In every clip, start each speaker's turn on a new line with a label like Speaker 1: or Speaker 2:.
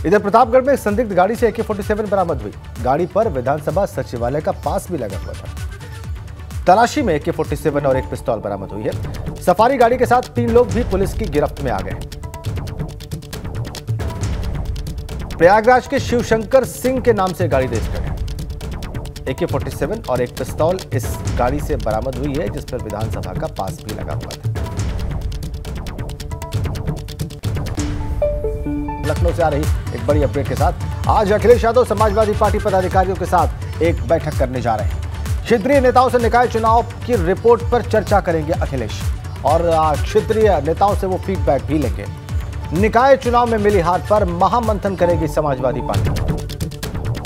Speaker 1: इधर प्रतापगढ़ में संदिग्ध गाड़ी से AK-47 बरामद हुई। गाड़ी पर विधानसभा सचिवालय का पास भी लगा हुआ था। तलाशी में AK-47 और एक पिस्तौल बरामद हुई है। सफारी गाड़ी के साथ 3 लोग भी पुलिस की गिरफ्त में आ गए। प्रयागराज के शिवशंकर सिंह के नाम से गाड़ी रजिस्टर्ड है। AK-47 और एक पिस्तौल इस गाड़ी से बरामद हुई है, जिस पर विधानसभा का पास भी लगा हुआ था। लखनऊ से आ रही एक बड़ी अपडेट के साथ आज अखिलेश यादव समाजवादी पार्टी पदाधिकारियों के साथ एक बैठक करने जा रहे हैं। क्षेत्रीय नेताओं से निकाय चुनाव की रिपोर्ट पर चर्चा करेंगे अखिलेश और क्षेत्रीय नेताओं से वो फीडबैक भी लेंगे। निकाय चुनाव में मिली हार पर महामंथन करेगी समाजवादी पार्टी।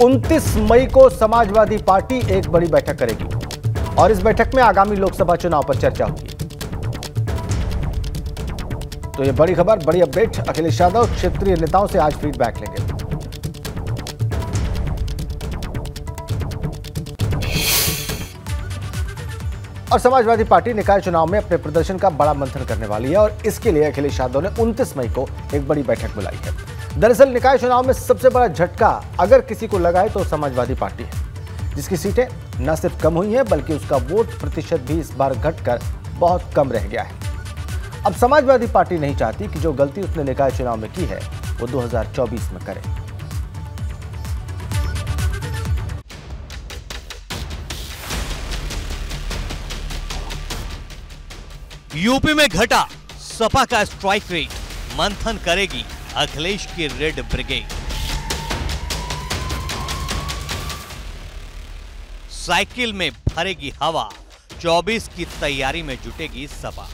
Speaker 1: 29 मई को समाजवादी पार्टी एक बड़ी बैठक करेगी और इस बैठक में आगामी लोकसभा चुनाव पर चर्चा होगी। तो ये बड़ी खबर, बड़ी अपडेट। अखिलेश यादव क्षेत्रीय नेताओं से आज फीडबैक लेंगे। और समाजवादी पार्टी निकाय चुनाव में अपने प्रदर्शन का बड़ा मंथन करने वाली है और इसके लिए अखिलेश यादव ने 29 मई को एक बड़ी बैठक बुलाई है। दरअसल निकाय चुनाव में सबसे बड़ा झटका अगर किसी को लगा है तो समाजवादी पार्टी है, जिसकी सीटें न सिर्फ कम हुई हैं बल्कि उसका वोट प्रतिशत भी इस बार घटकर बहुत कम रह गया है। अब समाजवादी पार्टी नहीं चाहती कि जो गलती उसने निकाय चुनाव में की है वो 2024 में करे।
Speaker 2: यूपी में घटा सपा का स्ट्राइक रेट, मंथन करेगी अखिलेश की रेड ब्रिगेड। साइकिल में भरेगी हवा, 24 की तैयारी में जुटेगी सपा।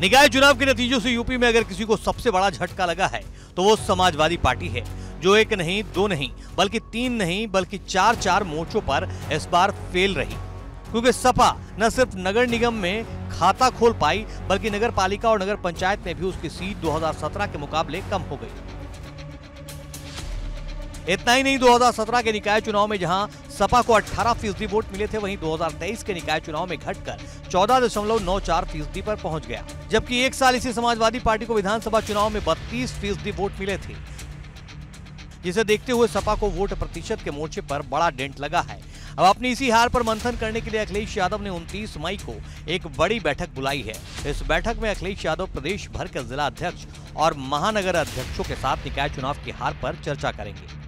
Speaker 2: निकाय चुनाव के नतीजों से यूपी में अगर किसी को सबसे बड़ा झटका लगा है तो वो समाजवादी पार्टी है, जो एक नहीं, दो नहीं, बल्कि 3 नहीं, बल्कि 4 मोर्चों पर इस बार फेल रही। क्योंकि सपा न सिर्फ नगर निगम में खाता खोल पाई बल्कि नगर पालिका और नगर पंचायत में भी उसकी सीट 2017 के मुकाबले कम हो गई। इतना ही नहीं, 2017 के निकाय चुनाव में जहां सपा को 18% वोट मिले थे, वहीं 2023 के निकाय चुनाव में घटकर 14.94% पर पहुंच गया। जबकि एक साल इसी समाजवादी पार्टी को विधानसभा चुनाव में 32% वोट मिले थे, जिसे देखते हुए सपा को वोट प्रतिशत के मोर्चे पर बड़ा डेंट लगा है। अब अपनी इसी हार पर मंथन करने के लिए अखिलेश यादव ने 29 मई को एक बड़ी बैठक बुलाई है। इस बैठक में अखिलेश यादव प्रदेश भर के जिला अध्यक्ष और महानगर अध्यक्षों के साथ निकाय चुनाव की हार पर चर्चा करेंगे।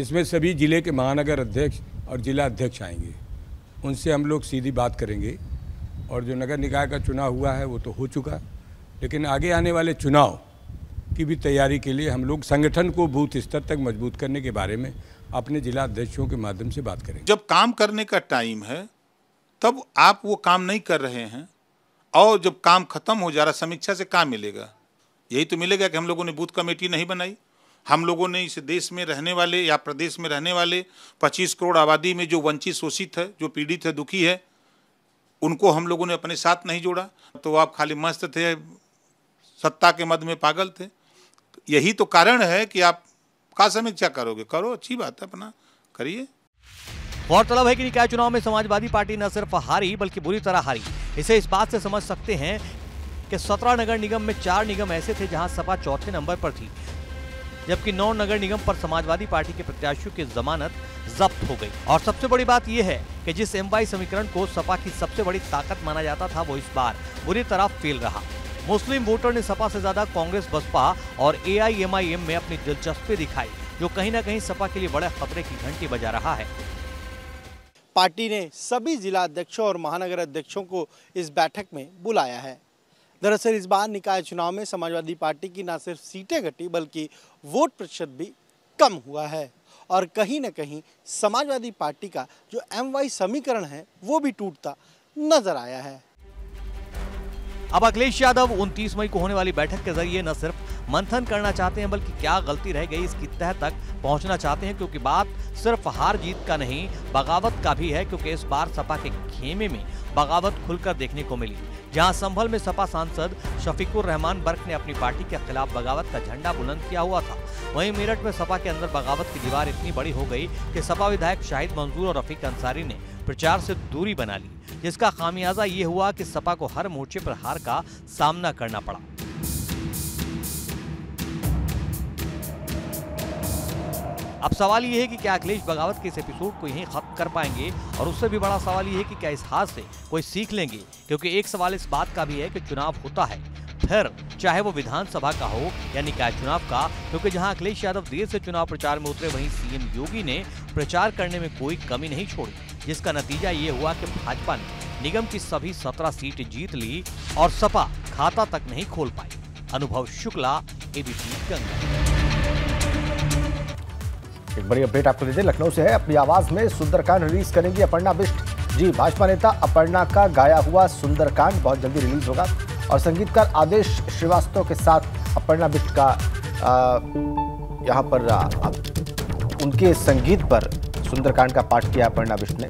Speaker 3: इसमें सभी जिले के महानगर अध्यक्ष और जिला अध्यक्ष आएंगे, उनसे हम लोग सीधी बात करेंगे। और जो नगर निकाय का चुनाव हुआ है वो तो हो चुका, लेकिन आगे आने वाले चुनाव की भी तैयारी के लिए हम लोग संगठन को बूथ स्तर तक मजबूत करने के बारे में अपने जिला अध्यक्षों के माध्यम से बात करेंगे।
Speaker 4: जब काम करने का टाइम है तब आप वो काम नहीं कर रहे हैं और जब काम खत्म हो जा रहा, समीक्षा से काम मिलेगा? यही तो मिलेगा कि हम लोगों ने बूथ कमेटी नहीं बनाई। हम लोगों ने इस देश में रहने वाले या प्रदेश में रहने वाले 25 करोड़ आबादी में जो वंचित शोषित है, जो पीड़ित है, दुखी है, उनको हम लोगों ने अपने साथ नहीं जोड़ा। तो आप खाली मस्त थे, सत्ता के मद में पागल थे। यही तो कारण है कि आप का समीक्षा करोगे, करो, अच्छी बात है, अपना करिए।
Speaker 2: गौरतलब है कि निकाय चुनाव में समाजवादी पार्टी न सिर्फ हारी बल्कि बुरी तरह हारी। इसे इस बात से समझ सकते हैं कि 17 नगर निगम में 4 निगम ऐसे थे जहां सपा चौथे नंबर पर थी, जबकि 9 नगर निगम पर समाजवादी पार्टी के प्रत्याशियों की जमानत जब्त हो गई। और सबसे बड़ी बात यह है कि जिस MY समीकरण को सपा की सबसे बड़ी ताकत माना जाता था, वो इस बार बुरी तरह फेल रहा। मुस्लिम वोटर ने सपा से ज्यादा कांग्रेस, बसपा और AIMIM में अपनी दिलचस्पी दिखाई, जो कहीं ना कहीं सपा के लिए बड़े खतरे की घंटी बजा रहा है।
Speaker 5: पार्टी ने सभी जिला अध्यक्षों और महानगर अध्यक्षों को इस बैठक में बुलाया है। दरअसल इस बार निकाय चुनाव में समाजवादी पार्टी की न सिर्फ सीटें घटी बल्कि वोट प्रतिशत भी कम हुआ है और कहीं न कहीं समाजवादी पार्टी का जो MY समीकरण है वो भी टूटता नजर आया है।
Speaker 2: अब अखिलेश यादव 29 मई को होने वाली बैठक के जरिए न सिर्फ मंथन करना चाहते हैं बल्कि क्या गलती रह गई इसकी तह तक पहुंचना चाहते हैं, क्योंकि बात सिर्फ हार जीत का नहीं, बगावत का भी है। क्योंकि इस बार सपा के खेमे में बगावत खुलकर देखने को मिली। जहां संभल में सपा सांसद शफीकुर रहमान बर्क ने अपनी पार्टी के खिलाफ बगावत का झंडा बुलंद किया हुआ था, वहीं मेरठ में सपा के अंदर बगावत की दीवार इतनी बड़ी हो गई कि सपा विधायक शाहिद मंजूर और रफीक अंसारी ने प्रचार से दूरी बना ली, जिसका खामियाजा ये हुआ कि सपा को हर मोर्चे पर हार का सामना करना पड़ा। अब सवाल ये है कि क्या अखिलेश बगावत के इस एपिसोड को यहीं खत्म कर पाएंगे, और उससे भी बड़ा सवाल ये है कि क्या इस हार से कोई सीख लेंगे, क्योंकि एक सवाल इस बात का भी है कि चुनाव होता है, फिर चाहे वो विधानसभा का हो या निकाय चुनाव का, क्योंकि जहां अखिलेश यादव देर से चुनाव प्रचार में उतरे, वहीं सीएम योगी ने प्रचार करने में कोई कमी नहीं छोड़ी, जिसका नतीजा ये हुआ कि भाजपा ने निगम की सभी 17 सीट जीत ली और सपा खाता तक नहीं खोल पाई। अनुभव शुक्ला, एबीपी गंगा।
Speaker 1: एक बड़ी अपडेट आपको दे दें, लखनऊ से है। अपनी आवाज में सुंदरकांड रिलीज करेंगी अपर्णा बिष्ट। जी, भाजपा नेता अपर्णा का गाया हुआ सुंदरकांड बहुत जल्दी रिलीज होगा और संगीतकार आदेश श्रीवास्तव के साथ अपर्णा बिष्ट का यहाँ पर उनके संगीत पर सुंदरकांड का पाठ किया अपर्णा बिष्ट ने।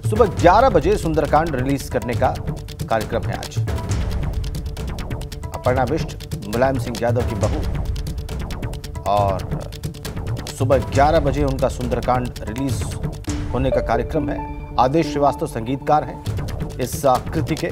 Speaker 1: सुबह 11 बजे सुंदरकांड रिलीज करने का कार्यक्रम है आज। अपर्णा बिष्ट मुलायम सिंह यादव की बहू और सुबह 11 बजे उनका सुंदरकांड रिलीज होने का कार्यक्रम है। आदेश श्रीवास्तव संगीतकार हैं इस कृति के।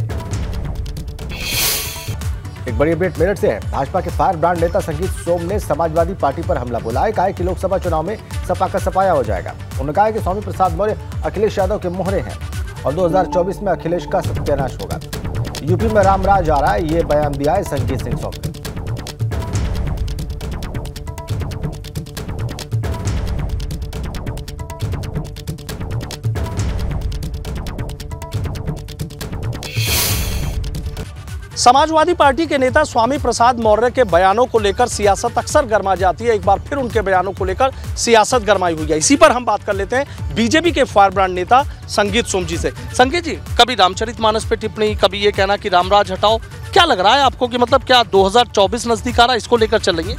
Speaker 1: एक बड़ी अपडेट मेरठ से है। भाजपा के फायर ब्रांड नेता संगीत सोम ने समाजवादी पार्टी पर हमला बोला है। कहा है कि लोकसभा चुनाव में सपा का सफाया हो जाएगा। उन्होंने कहा है कि स्वामी प्रसाद मौर्य अखिलेश यादव के मोहरे हैं और 2024 में अखिलेश का सत्यानाश होगा। यूपी में रामराज आ रहा है, ये बयान दिया है संगीत सिंह सोम ने।
Speaker 5: समाजवादी पार्टी के नेता स्वामी प्रसाद मौर्य के बयानों को लेकर सियासत अक्सर गर्मा जाती है। एक बार फिर उनके बयानों को लेकर सियासत गरमाई हुई है। इसी पर हम बात कर लेते हैं बीजेपी के फायर ब्रांड नेता संगीत सोम जी से। संगीत जी, कभी रामचरितमानस पे टिप्पणी, कभी ये कहना कि रामराज हटाओ, क्या लग रहा है आपको कि मतलब क्या 2024 नजदीक आ रहा है, इसको लेकर चल रही है?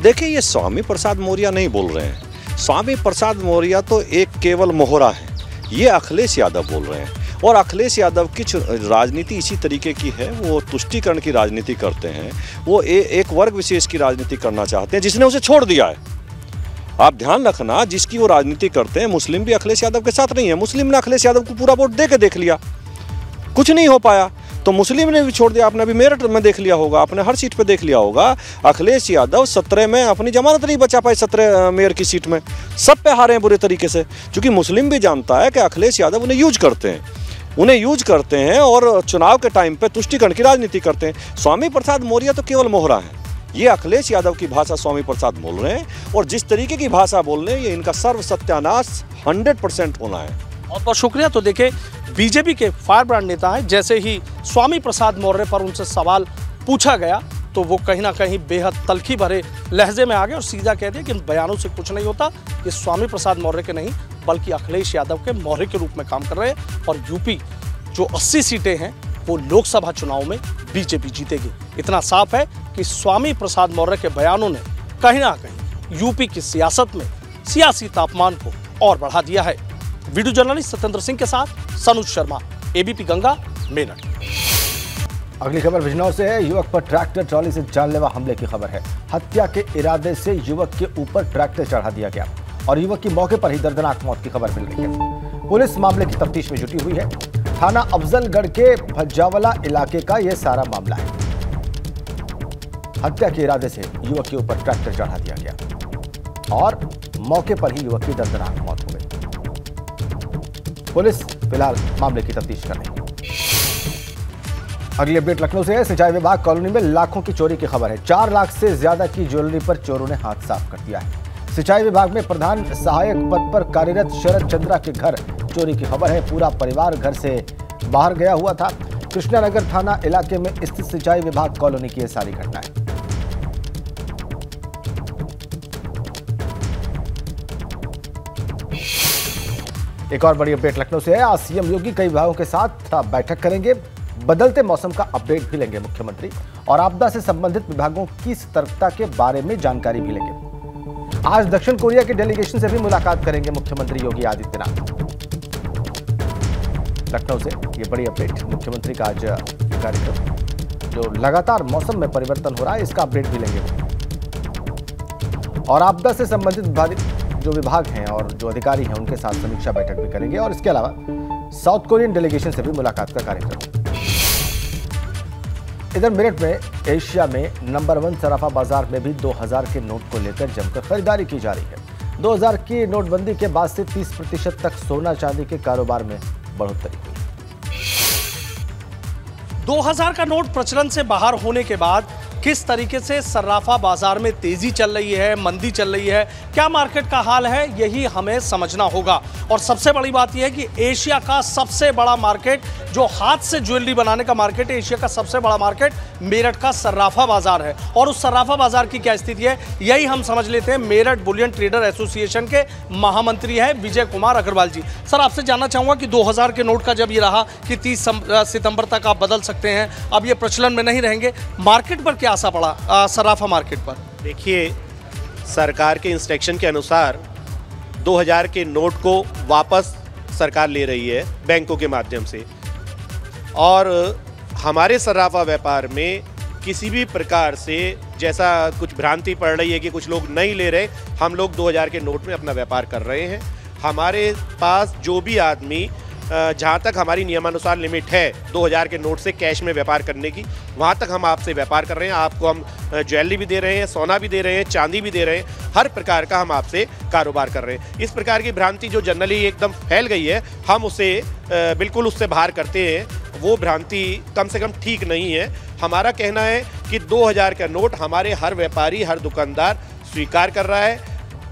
Speaker 6: देखिए, ये स्वामी प्रसाद मौर्य नहीं बोल रहे हैं। स्वामी प्रसाद मौर्य तो एक केवल मोहरा है। ये अखिलेश यादव बोल रहे हैं और अखिलेश यादव की राजनीति इसी तरीके की है। वो तुष्टीकरण की राजनीति करते हैं। वो एक वर्ग विशेष की राजनीति करना चाहते हैं जिसने उसे छोड़ दिया है। आप ध्यान रखना, जिसकी वो राजनीति करते हैं, मुस्लिम भी अखिलेश यादव के साथ नहीं है। मुस्लिम ने अखिलेश यादव को पूरा वोट दे के देख लिया, कुछ नहीं हो पाया, तो मुस्लिम ने भी छोड़ दिया। आपने अभी मेरठ में देख लिया होगा, आपने हर सीट पे देख लिया होगा। अखिलेश यादव 17 में अपनी जमानत नहीं बचा पाए, 17 मेयर की सीट में सब पे हारे हैं बुरे तरीके से, क्योंकि मुस्लिम भी जानता है कि अखिलेश यादव उन्हें यूज करते हैं और चुनाव के टाइम पे तुष्टीकरण की राजनीति करते हैं। स्वामी प्रसाद मौर्य तो केवल मोहरा है। ये अखिलेश यादव की भाषा स्वामी प्रसाद बोल रहे हैं और जिस तरीके की भाषा बोल रहे हैं, ये इनका सर्व सत्यानाश 100% होना है।
Speaker 5: बहुत बहुत शुक्रिया। तो देखिए, बीजेपी के फायर ब्रांड नेता हैं। जैसे ही स्वामी प्रसाद मौर्य पर उनसे सवाल पूछा गया तो वो कहीं ना कहीं बेहद तल्खी भरे लहजे में आ गए और सीधा कह दिया कि इन बयानों से कुछ नहीं होता, ये स्वामी प्रसाद मौर्य के नहीं बल्कि अखिलेश यादव के मोहरे के रूप में काम कर रहे हैं और यूपी जो 80 सीटें हैं वो लोकसभा चुनाव में बीजेपी जीतेगी। इतना साफ है कि स्वामी प्रसाद मौर्य के बयानों ने कहीं ना कहीं यूपी की सियासत में सियासी तापमान को और बढ़ा दिया है। वीडियो जर्नलिस्ट सत्येंद्र सिंह के साथ सनुज शर्मा, एबीपी गंगा, मेरठ।
Speaker 1: अगली खबर बिजनौर से है। युवक पर ट्रैक्टर ट्रॉली से जानलेवा हमले की खबर है। हत्या के इरादे से युवक के ऊपर ट्रैक्टर चढ़ा दिया गया और युवक की मौके पर ही दर्दनाक मौत की खबर मिल रही है। पुलिस मामले की तफ्तीश में जुटी हुई है। थाना अफजलगढ़ के भज्जावला इलाके का यह सारा मामला है। हत्या के इरादे से युवक के ऊपर ट्रैक्टर चढ़ा दिया गया और मौके पर ही युवक की दर्दनाक मौत हो गई। पुलिस फिलहाल मामले की तफ्तीश कर रही है। अगली अपडेट लखनऊ से है। सिंचाई विभाग कॉलोनी में लाखों की चोरी की खबर है। 4 लाख से ज्यादा की ज्वेलरी पर चोरों ने हाथ साफ कर दिया है। सिंचाई विभाग में प्रधान सहायक पद पर कार्यरत शरद चंद्रा के घर चोरी की खबर है। पूरा परिवार घर से बाहर गया हुआ था। कृष्णानगर थाना इलाके में स्थित सिंचाई विभाग कॉलोनी की यह सारी घटना है। एक और बड़ी अपडेट लखनऊ से है। आज सीएम योगी कई विभागों के साथ बैठक करेंगे। बदलते मौसम का अपडेट भी लेंगे मुख्यमंत्री और आपदा से संबंधित विभागों की सतर्कता के बारे में जानकारी भी लेंगे। आज दक्षिण कोरिया के डेलीगेशन से भी मुलाकात करेंगे मुख्यमंत्री योगी आदित्यनाथ। लखनऊ से ये बड़ी अपडेट। मुख्यमंत्री का आज कार्यक्रम, जो लगातार मौसम में परिवर्तन हो रहा है, इसका अपडेट भी लेंगे और आपदा से संबंधित जो विभाग हैं और जो अधिकारी हैं उनके साथ समीक्षा बैठक भी करेंगे और इसके अलावा साउथ कोरियन डेलीगेशन से भी मुलाकात का कार्यक्रम। इधर मेरठ में एशिया में नंबर 1 सराफा बाजार में भी 2000 के नोट को लेकर जमकर खरीदारी की जा रही है। 2000 की नोटबंदी के बाद से 30% तक सोना चांदी के कारोबार में बढ़ोतरी हुई।
Speaker 5: 2000 का नोट प्रचलन से बाहर होने के बाद किस तरीके से सर्राफा बाजार में तेजी चल रही है, मंदी चल रही है, क्या मार्केट का हाल है, यही हमें समझना होगा। और सबसे बड़ी बात यह है कि एशिया का सबसे बड़ा मार्केट, जो हाथ से ज्वेलरी बनाने का मार्केट है, एशिया का सबसे बड़ा मार्केट मेरठ का सर्राफा बाजार है। और उस सर्राफा बाजार की क्या स्थिति है, यही हम समझ लेते हैं। मेरठ बुलियन ट्रेडर एसोसिएशन के महामंत्री हैं विजय कुमार अग्रवाल जी। सर, आपसे जानना चाहूंगा कि 2000 के नोट का जब ये रहा कि 30 सितंबर तक आप बदल सकते हैं, अब ये प्रचलन में नहीं रहेंगे, मार्केट पर क्या असर पड़ा सर्राफा मार्केट पर?
Speaker 7: देखिए, सरकार के इंस्ट्रक्शन के अनुसार 2000 के नोट को वापस सरकार ले रही है बैंकों के माध्यम से, और हमारे सर्राफा व्यापार में किसी भी प्रकार से जैसा कुछ भ्रांति पड़ रही है कि कुछ लोग नहीं ले रहे, हम लोग 2000 के नोट में अपना व्यापार कर रहे हैं। हमारे पास जो भी आदमी, जहाँ तक हमारी नियमानुसार लिमिट है 2000 के नोट से कैश में व्यापार करने की, वहाँ तक हम आपसे व्यापार कर रहे हैं। आपको हम ज्वेलरी भी दे रहे हैं, सोना भी दे रहे हैं, चांदी भी दे रहे हैं, हर प्रकार का हम आपसे कारोबार कर रहे हैं। इस प्रकार की भ्रांति जो जनरली एकदम फैल गई है, हम उसे बिल्कुल उससे बाहर करते हैं। वो भ्रांति कम से कम ठीक नहीं है। हमारा कहना है कि 2000 का नोट हमारे हर व्यापारी, हर दुकानदार स्वीकार कर रहा है।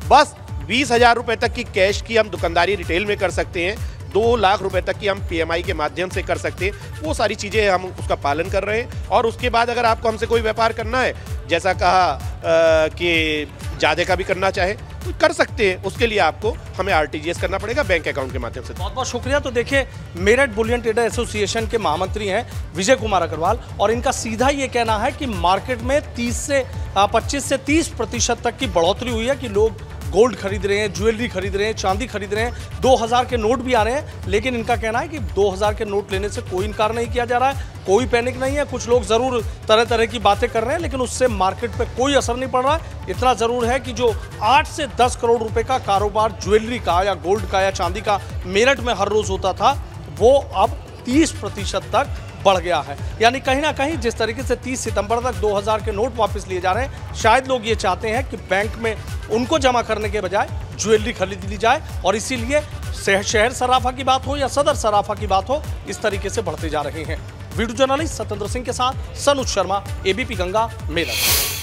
Speaker 7: बस 20,000 रुपये तक की कैश की हम दुकानदारी रिटेल में कर सकते हैं, 2 लाख रुपए तक की हम PMI के माध्यम से कर सकते हैं। वो सारी चीज़ें हम उसका पालन कर रहे हैं। और उसके बाद अगर आपको हमसे कोई व्यापार करना है, जैसा कहा कि ज़्यादा का भी करना चाहे तो कर सकते हैं। उसके लिए आपको हमें RTGS करना पड़ेगा बैंक अकाउंट के माध्यम से।
Speaker 5: बहुत बहुत शुक्रिया। तो देखिए, मेरठ बुलियन ट्रेडर एसोसिएशन के महामंत्री हैं विजय कुमार अग्रवाल, और इनका सीधा ये कहना है कि मार्केट में 25 से 30% तक की बढ़ोतरी हुई है कि लोग गोल्ड खरीद रहे हैं, ज्वेलरी खरीद रहे हैं, चांदी खरीद रहे हैं। 2000 के नोट भी आ रहे हैं, लेकिन इनका कहना है कि 2000 के नोट लेने से कोई इनकार नहीं किया जा रहा है, कोई पैनिक नहीं है। कुछ लोग ज़रूर तरह तरह की बातें कर रहे हैं, लेकिन उससे मार्केट पे कोई असर नहीं पड़ रहा है। इतना ज़रूर है कि जो 8 से 10 करोड़ रुपए का कारोबार ज्वेलरी का या गोल्ड का या चांदी का मेरठ में हर रोज़ होता था, वो अब 30% तक बढ़ गया है। यानी कहीं ना कहीं जिस तरीके से 30 सितंबर तक 2000 के नोट वापस लिए जा रहे हैं, शायद लोग ये चाहते हैं कि बैंक में उनको जमा करने के बजाय ज्वेलरी खरीद ली जाए, और इसीलिए शहर सर्राफा की बात हो या सदर सर्राफा की बात हो, इस तरीके से बढ़ते जा रहे हैं। वीडियो जर्नलिस्ट सत्येंद्र सिंह के साथ सनुज शर्मा, ABP गंगा, मेरठ।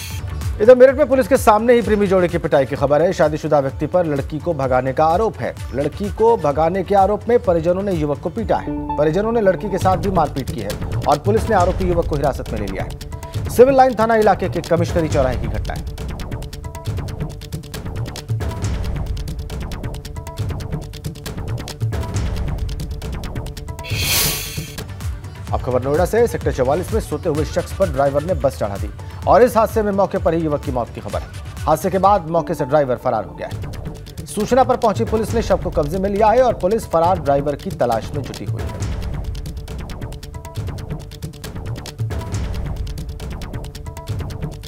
Speaker 1: इधर मेरठ में पुलिस के सामने ही प्रेमी जोड़े की पिटाई की खबर है। शादीशुदा व्यक्ति पर लड़की को भगाने का आरोप है। लड़की को भगाने के आरोप में परिजनों ने युवक को पीटा है। परिजनों ने लड़की के साथ भी मारपीट की है और पुलिस ने आरोपी युवक को हिरासत में ले लिया है। सिविल लाइन थाना इलाके के कमिश्नरी चौराहे की घटना है। अब खबर नोएडा से। सेक्टर 44 में सोते हुए शख्स पर ड्राइवर ने बस चढ़ा दी और इस हादसे में मौके पर ही युवक की मौत की खबर है। हादसे के बाद मौके से ड्राइवर फरार हो गया है। सूचना पर पहुंची पुलिस ने शव को कब्जे में लिया है और पुलिस फरार ड्राइवर की तलाश में जुटी हुई है।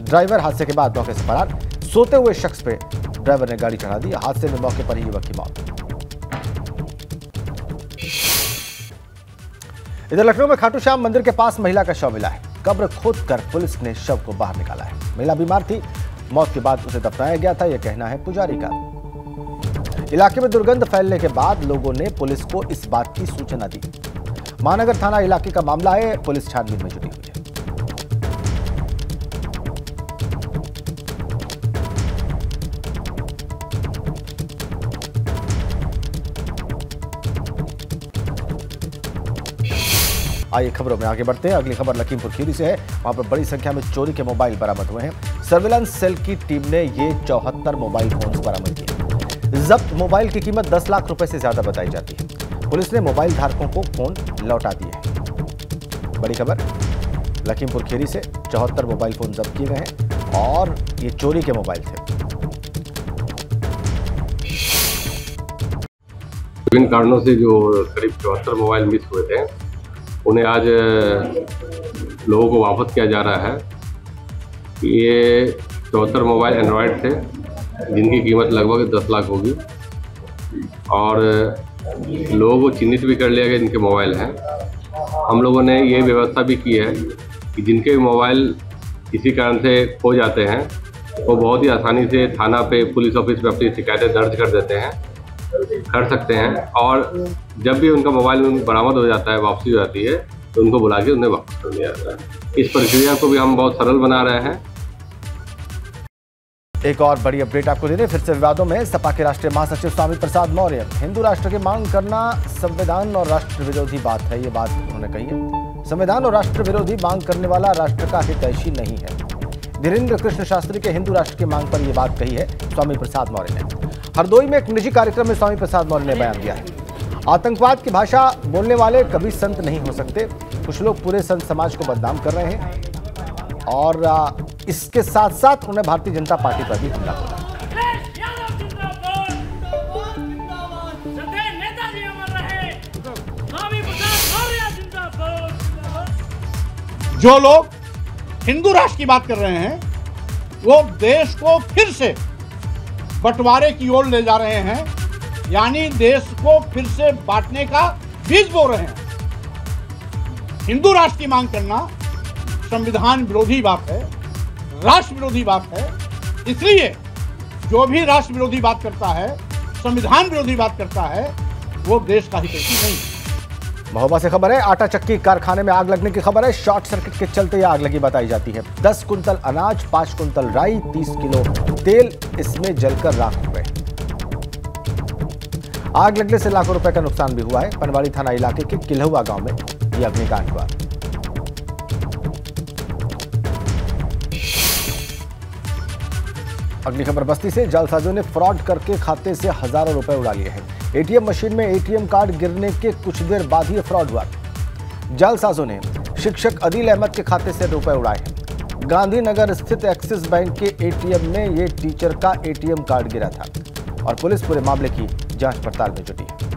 Speaker 1: ड्राइवर हादसे के बाद मौके से फरार। सोते हुए शख्स पे ड्राइवर ने गाड़ी चढ़ा दी। हादसे में मौके पर ही युवक की मौत। इधर लखनऊ में खाटू श्याम मंदिर के पास महिला का शव मिला है। कब्र खोदकर पुलिस ने शव को बाहर निकाला है। महिला बीमार थी, मौत के बाद उसे दफनाया गया था, यह कहना है पुजारी का। इलाके में दुर्गंध फैलने के बाद लोगों ने पुलिस को इस बात की सूचना दी। महानगर थाना इलाके का मामला है, पुलिस छानबीन में जुटी हुई है। आइए खबरों में आगे बढ़ते हैं। अगली खबर लखीमपुर खीरी से है। वहां पर बड़ी संख्या में चोरी के मोबाइल बरामद हुए हैं। सर्विलांस सेल की टीम ने ये 74 मोबाइल फोन बरामद किए। जब्त मोबाइल की कीमत 10 लाख रुपए से ज्यादा बताई जाती है। पुलिस ने मोबाइल धारकों को फोन लौटा दिए। बड़ी खबर लखीमपुर खीरी से। 74 मोबाइल फोन जब्त किए गए हैं और ये चोरी के मोबाइल थे।
Speaker 8: विभिन्न कारणों से जो करीब 74 मोबाइल मिस हुए थे, उन्हें आज लोगों को वापस किया जा रहा है। ये 74 मोबाइल एंड्रॉयड थे जिनकी कीमत लगभग 10 लाख होगी और लोगों को चिन्हित भी कर लिया गया जिनके मोबाइल हैं। हम लोगों ने ये व्यवस्था भी की है कि जिनके मोबाइल किसी कारण से खो जाते हैं वो बहुत ही आसानी से थाना पे, पुलिस ऑफिस में अपनी शिकायतें दर्ज कर देते हैं, कर सकते हैं। और जब भी उनका मोबाइल बरामद हो जाता है, वापसी हो जाती है, तो उनको बुला के उन्हें वापस कर दिया जाता है। इस प्रक्रिया को भी हम बहुत सरल बना रहे हैं।
Speaker 1: एक और बड़ी अपडेट आपको दे दें, फिर से विवादों में सपा के राष्ट्रीय महासचिव स्वामी प्रसाद मौर्य। हिंदू राष्ट्र की मांग करना संविधान और राष्ट्र विरोधी बात है, ये बात उन्होंने कही है। संविधान और राष्ट्र विरोधी मांग करने वाला राष्ट्र का हितैषी नहीं है। धीरेन्द्र कृष्ण शास्त्री के हिंदू राष्ट्र की मांग पर यह बात कही है स्वामी प्रसाद मौर्य ने। हरदोई में एक निजी कार्यक्रम में स्वामी प्रसाद मौर्य ने बयान दिया है, आतंकवाद की भाषा बोलने वाले कभी संत नहीं हो सकते। कुछ लोग पूरे संत समाज को बदनाम कर रहे हैं और इसके साथ साथ उन्हें भारतीय जनता पार्टी पर भी हमला किया।
Speaker 9: जो लोग हिंदू राष्ट्र की बात कर रहे हैं वो देश को फिर से बंटवारे की ओर ले जा रहे हैं, यानी देश को फिर से बांटने का बीज बो रहे हैं। हिंदू राष्ट्र की मांग करना संविधान विरोधी बात है, राष्ट्र विरोधी बात है। इसलिए जो भी राष्ट्र विरोधी बात करता है, संविधान विरोधी बात करता है, वो देश का हितैषी नहीं है।
Speaker 1: महोबा से खबर है, आटा चक्की कारखाने में आग लगने की खबर है। शॉर्ट सर्किट के चलते यह आग लगी बताई जाती है। 10 कुंतल अनाज, 5 कुंतल राई, 30 किलो तेल इसमें जलकर राख हो गए। आग लगने से लाखों रुपए का नुकसान भी हुआ है। पनवाड़ी थाना इलाके के किल्हुआ गांव में यह अग्निकांड हुआ। अगली खबर बस्ती से, जालसाजों ने फ्रॉड करके खाते से हजारों रुपए उड़ा लिए हैं। एटीएम मशीन में एटीएम कार्ड गिरने के कुछ देर बाद ही फ्रॉड हुआ। जालसाजों ने शिक्षक अदील अहमद के खाते से रुपए उड़ाए हैं। गांधीनगर स्थित एक्सिस बैंक के एटीएम में ये टीचर का एटीएम कार्ड गिरा था और पुलिस पूरे मामले की जांच पड़ताल में जुटी है।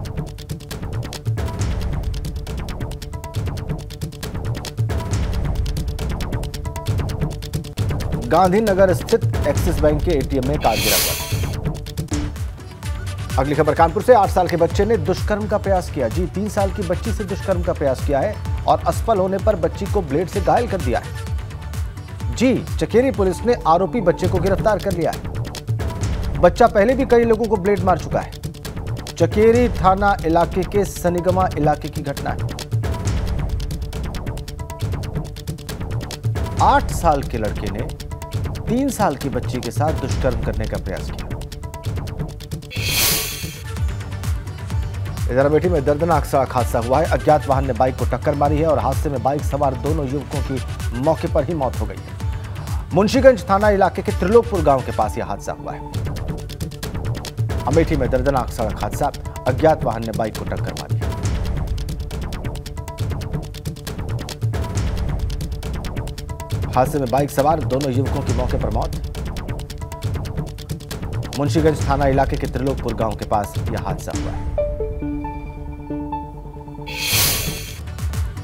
Speaker 1: गांधीनगर स्थित एक्सिस बैंक के एटीएम में कार्ड गिरा हुआ। अगली खबर कानपुर से, 8 साल के बच्चे ने दुष्कर्म का प्रयास किया। जी, 3 साल की बच्ची से दुष्कर्म का प्रयास किया है और असफल होने पर बच्ची को ब्लेड से घायल कर दिया है। जी, चकेरी पुलिस ने आरोपी बच्चे को गिरफ्तार कर लिया है। बच्चा पहले भी कई लोगों को ब्लेड मार चुका है। चकेरी थाना इलाके के सनिगमा इलाके की घटना है। 8 साल के लड़के ने 3 साल की बच्ची के साथ दुष्कर्म करने का प्रयास किया। इधर अमेठी में दर्दनाक सड़क हादसा हुआ है। अज्ञात वाहन ने बाइक को टक्कर मारी है और हादसे में बाइक सवार दोनों युवकों की मौके पर ही मौत हो गई है। मुंशीगंज थाना इलाके के त्रिलोकपुर गांव के पास यह हादसा हुआ है। अमेठी में दर्दनाक सड़क हादसा, अज्ञात वाहन ने बाइक को टक्कर मारी है। हादसे में बाइक सवार दोनों युवकों की मौके पर मौत। मुंशीगंज थाना इलाके के त्रिलोकपुर गांव के पास यह हादसा हुआ है।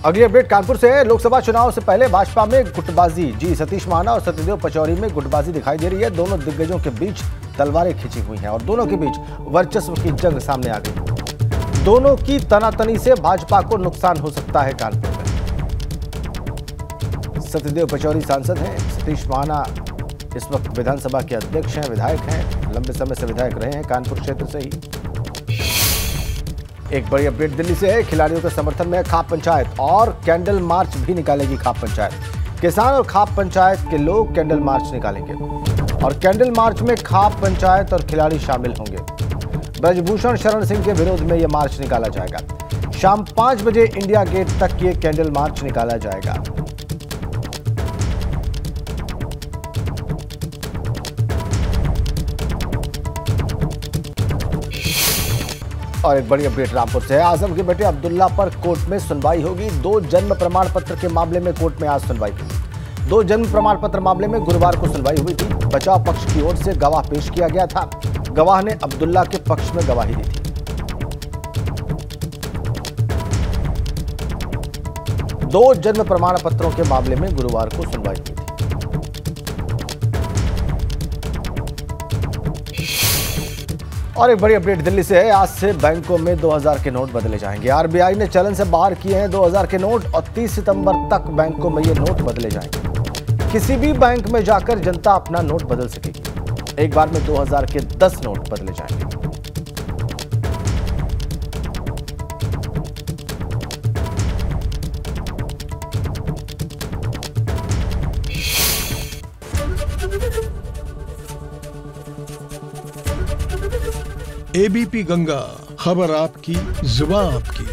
Speaker 1: अगली अपडेट कानपुर से है। लोकसभा चुनाव से पहले भाजपा में गुटबाजी। जी, सतीश महाना और सत्यदेव पचौरी में गुटबाजी दिखाई दे रही है। दोनों दिग्गजों के बीच तलवारें खींची हुई हैं और दोनों के बीच वर्चस्व की जंग सामने आ गई। दोनों की तनातनी से भाजपा को नुकसान हो सकता है। कानपुर में सत्यदेव पचौरी सांसद हैं। सतीश महाना इस वक्त विधानसभा के अध्यक्ष हैं, विधायक हैं, लंबे समय से विधायक रहे हैं कानपुर क्षेत्र से ही। एक बड़ी अपडेट दिल्ली से है। खिलाड़ियों के समर्थन में खाप पंचायत और कैंडल मार्च भी निकालेगी खाप पंचायत। किसान और खाप पंचायत के लोग कैंडल मार्च निकालेंगे और कैंडल मार्च में खाप पंचायत और खिलाड़ी शामिल होंगे। ब्रजभूषण शरण सिंह के विरोध में यह मार्च निकाला जाएगा। शाम 5 बजे इंडिया गेट तक ये कैंडल मार्च निकाला जाएगा। और एक बड़ी अपडेट रामपुर से है। आजम के बेटे अब्दुल्ला पर कोर्ट में सुनवाई होगी। 2 जन्म प्रमाण पत्र के मामले में कोर्ट में आज सुनवाई होगी। 2 जन्म प्रमाण पत्र मामले में गुरुवार को सुनवाई हुई थी। बचाव पक्ष की ओर से गवाह पेश किया गया था। गवाह ने अब्दुल्ला के पक्ष में गवाही दी थी। दो जन्म प्रमाण पत्रों के मामले में गुरुवार को सुनवाई हुई थी। और एक बड़ी अपडेट दिल्ली से है। आज से बैंकों में 2000 के नोट बदले जाएंगे। आरबीआई ने चलन से बाहर किए हैं 2000 के नोट और 30 सितंबर तक बैंकों में ये नोट बदले जाएंगे। किसी भी बैंक में जाकर जनता अपना नोट बदल सकेगी। एक बार में 2000 के 10 नोट बदले जाएंगे।
Speaker 10: एबीपी गंगा, खबर आपकी, जुबान आपकी।